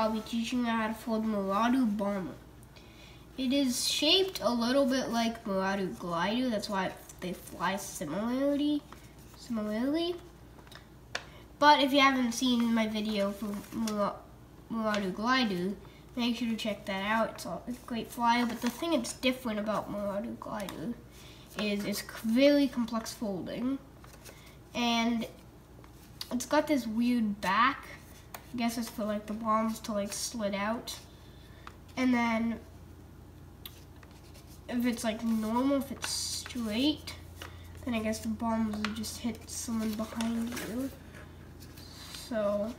I'll be teaching you how to fold Marauder Bomber. It is shaped a little bit like Marauder Glider, that's why they fly similarly. But if you haven't seen my video for Marauder Glider, make sure to check that out. It's a great flyer, but the thing that's different about Marauder Glider is it's very complex folding. And it's got this weird back. I guess it's for like the bombs to like slid out. And then if it's like normal, if it's straight, then I guess the bombs would just hit someone behind you. So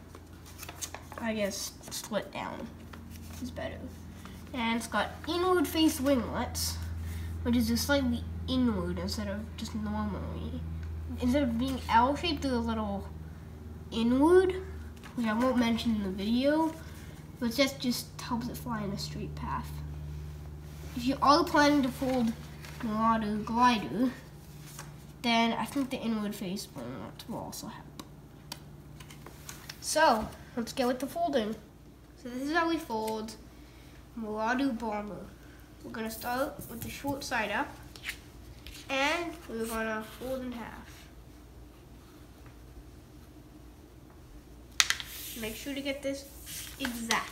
I guess split down is better. And it's got inward face winglets, which is just slightly inward instead of just normally. Instead of being L-shaped, they're a little inward, which I won't mention in the video, but it just helps it fly in a straight path. If you are planning to fold Marauder Glider, then I think the inward face winglets will also help. So, let's get with the folding. So this is how we fold Marauder Bomber. We're going to start with the short side up, and we're going to fold in half. Make sure to get this exact.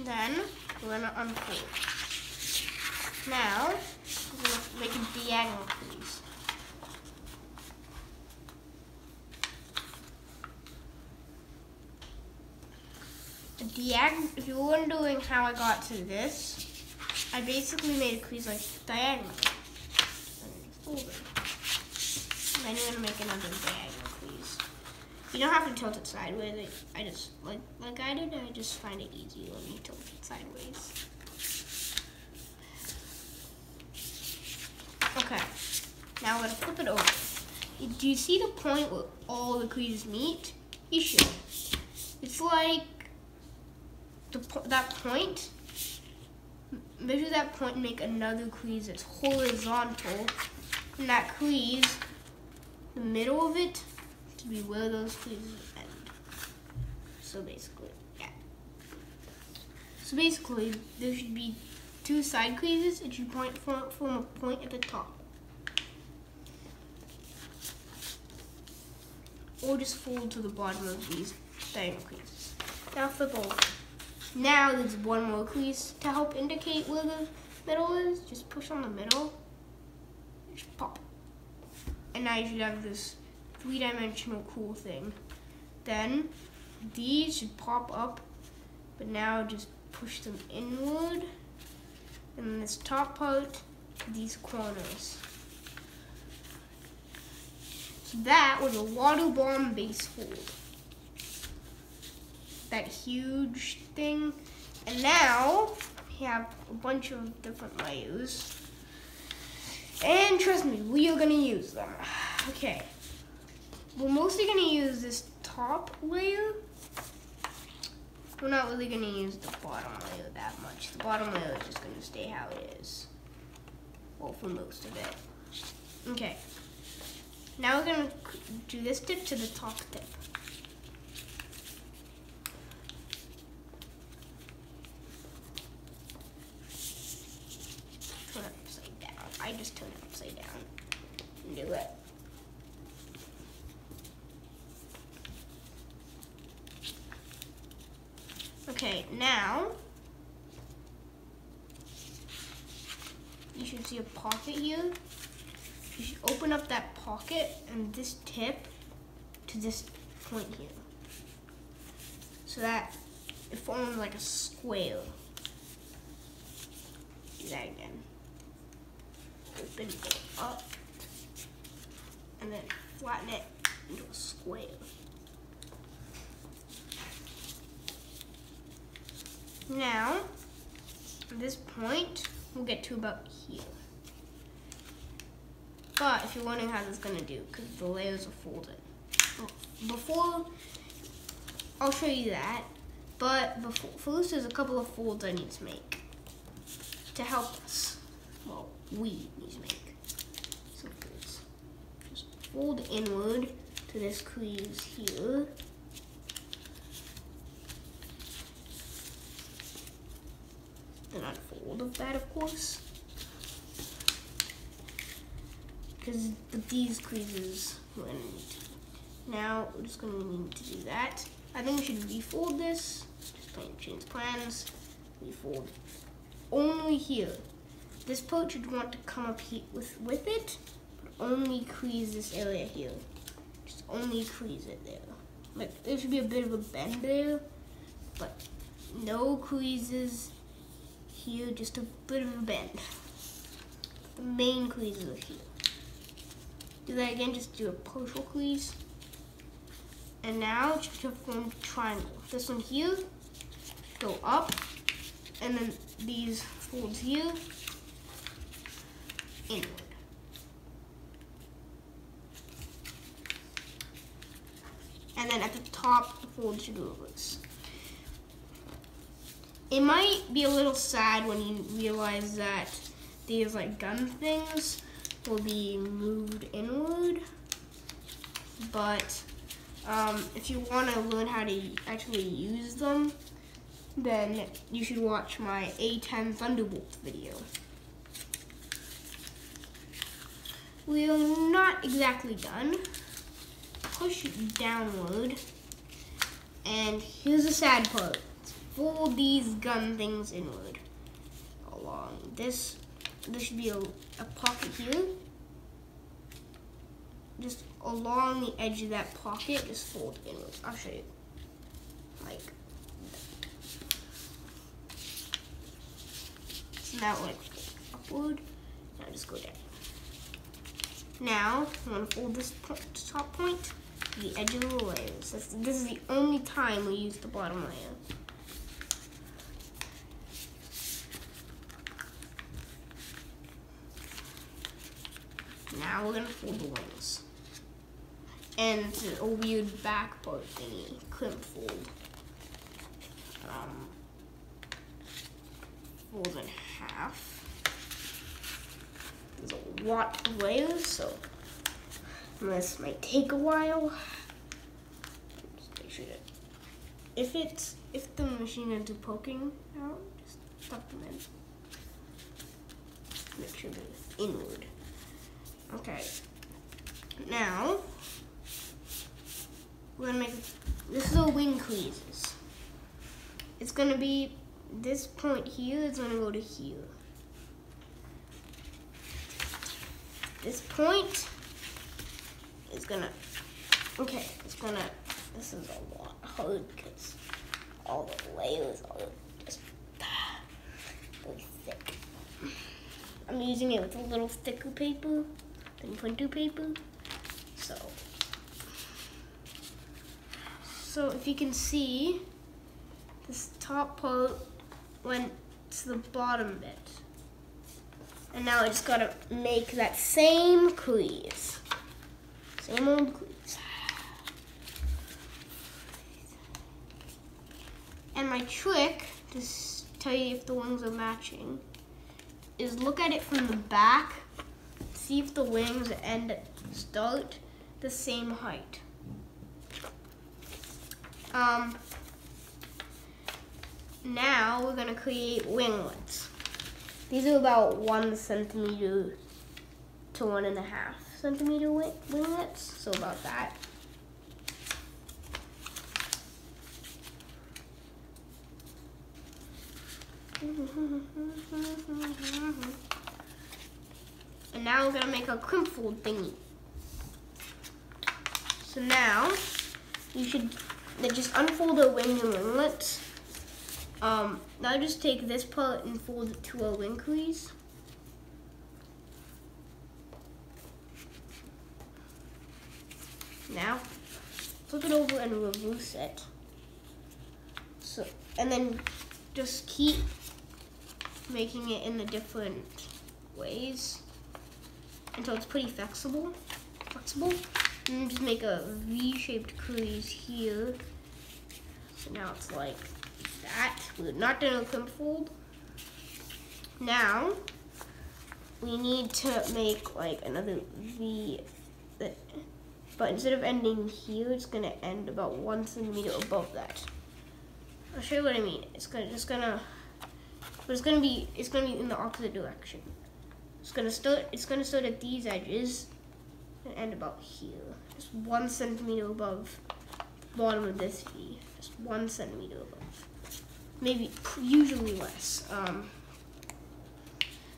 Then we're going to unfold. Now we're going to make a diagonal crease. If you're wondering how I got to this, I basically made a crease like diagonal. And then you're going to make another diagonal crease. You don't have to tilt it sideways. I just, like I did, I just find it easy when you tilt it sideways. Okay, now we're going to flip it over. Do you see the point where all the creases meet? You should. It's like that point. Measure that point and make another crease that's horizontal. And that crease, the middle of it, to be where those creases end. So basically, yeah. So basically, there should be two side creases. It should form a point at the top. Or just fold to the bottom of these diagonal creases. Now flip over. Now there's one more crease to help indicate where the middle is. Just push on the middle. Just pop. And now you should have this three-dimensional cool thing. Then these should pop up, but now just push them inward. And then this top part, these corners. So that was a water bomb base fold. That huge thing. And now we have a bunch of different layers. And trust me, we are gonna use them. Okay. We're mostly gonna use this top layer. We're not really gonna use the bottom layer that much. The bottom layer is just gonna stay how it is. Well, for most of it. Okay. Now we're gonna do this tip to the top tip. Turn it upside down. I just turn it upside down and do it. Okay, now you should see a pocket here. You should open up that pocket and this tip to this point here. So that it forms like a square. Do that again. Open it up and then flatten it into a square. Now, at this point, we'll get to about here. But if you're wondering how this is going to do, because the layers are folded. Before I'll show you that. But first, there's a couple of folds I need to make to help us. Well, we need to make some folds. Just fold inward to this crease here. Then unfold of that, of course. Because these creases we're gonna need to. Now we're just gonna need to do that. I think we should refold this. Just change plans. Refold only here. This part should want to come up here with it, but only crease this area here. Just only crease it there. Like there should be a bit of a bend there, but no creases here. Just a bit of a bend. The main creases are here. Do that again. Just do a partial crease. And now just to form a triangle. This one here, go up, and then these folds here, inward. And then at the top, the fold should reverse. It might be a little sad when you realize that these like gun things will be moved inward, but if you want to learn how to actually use them, then you should watch my A10 Thunderbolt video. We are not exactly done. Push it downward, and here's the sad part. Fold these gun things inward along this. There should be a pocket here. Just along the edge of that pocket, just fold inwards. I'll show you. Like that. So now like upward. Now just go down. Now I'm gonna fold this top point to the edge of the layers. This is the only time we use the bottom layer. Now we're gonna fold the wings. And a weird back part thingy, crimp fold. Fold in half. There's a lot of layers, so this might take a while. Just make sure that if the machine into poking out, just tuck them in. Make sure they're inward. Okay. Now we're gonna make this is a wing creases. It's gonna be this point here is gonna go to here. This point is gonna this is a lot hard because all the layers are just really thick. I'm using it with a little thicker paper than printer paper. So if you can see, this top part went to the bottom bit. And now I just gotta make that same crease. Same old crease. And my trick to tell you if the wings are matching is look at it from the back, see if the wings start the same height. Now we're gonna create winglets. These are about 1 centimeter to 1.5 centimeter winglets, so about that. And now we're gonna make a crimp fold thingy. So now you should just unfold our wing and winglets. Now just take this part and fold it to a wing crease. Now flip it over and reverse it. So, and then just keep making it in the different ways until it's pretty flexible. And then just make a V-shaped crease here. So now it's like that. We're not doing a crimp fold. Now we need to make like another V, but instead of ending here, it's gonna end about 1 centimeter above that. I'll show you what I mean. It's gonna be in the opposite direction. It's gonna start at these edges and end about here. Just 1 centimeter above the bottom of this V. Just 1 centimeter above. Maybe, usually less.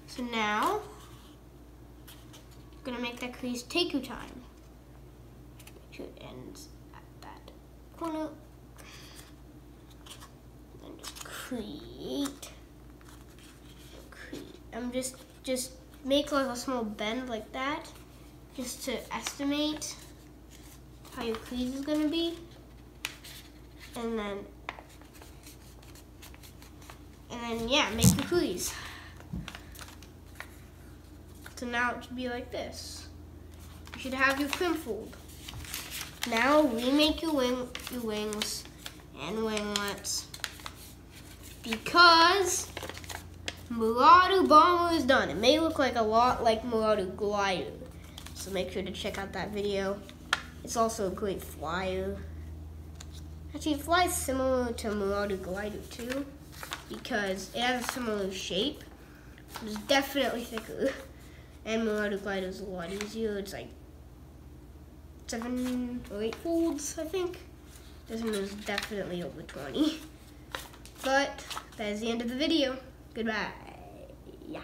So now, I'm gonna make that crease take your time. Make sure it ends at that corner. Then just create. I'm just make like a small bend like that, just to estimate how your crease is gonna be, and then yeah, make your crease. So now it should be like this. You should have your crimp fold. Now remake your wings and winglets, because Marauder Bomber is done. It may look like a lot like Marauder Glider, so make sure to check out that video. It's also a great flyer. Actually, it flies similar to Marauder Glider too, because it has a similar shape. It's definitely thicker, and Marauder Glider is a lot easier. It's like 7 or 8 folds, I think. This one is definitely over 20. But that is the end of the video. Goodbye. Yeah.